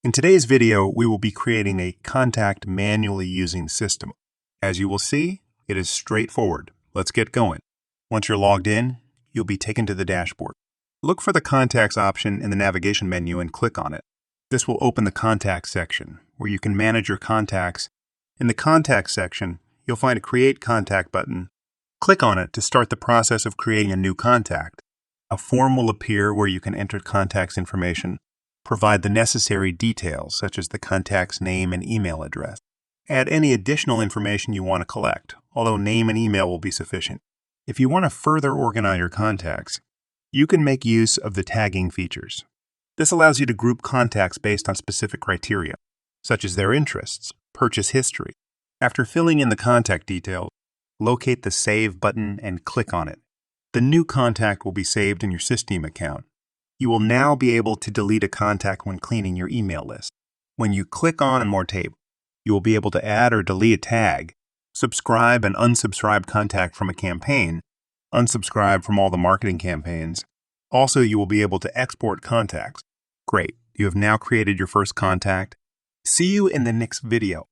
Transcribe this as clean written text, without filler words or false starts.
In today's video, we will be creating a contact manually using Systemeio. As you will see, it is straightforward. Let's get going. Once you're logged in, you'll be taken to the dashboard. Look for the Contacts option in the navigation menu and click on it. This will open the Contacts section, where you can manage your contacts. In the Contacts section, you'll find a Create Contact button. Click on it to start the process of creating a new contact. A form will appear where you can enter contact's information. Provide the necessary details, such as the contact's name and email address. Add any additional information you want to collect, although name and email will be sufficient. If you want to further organize your contacts, you can make use of the tagging features. This allows you to group contacts based on specific criteria, such as their interests, purchase history. After filling in the contact details, locate the Save button and click on it. The new contact will be saved in your Systemeio account. You will now be able to delete a contact when cleaning your email list. When you click on More Table, you will be able to add or delete a tag, subscribe and unsubscribe contact from a campaign, unsubscribe from all the marketing campaigns. Also, you will be able to export contacts. Great, you have now created your first contact. See you in the next video.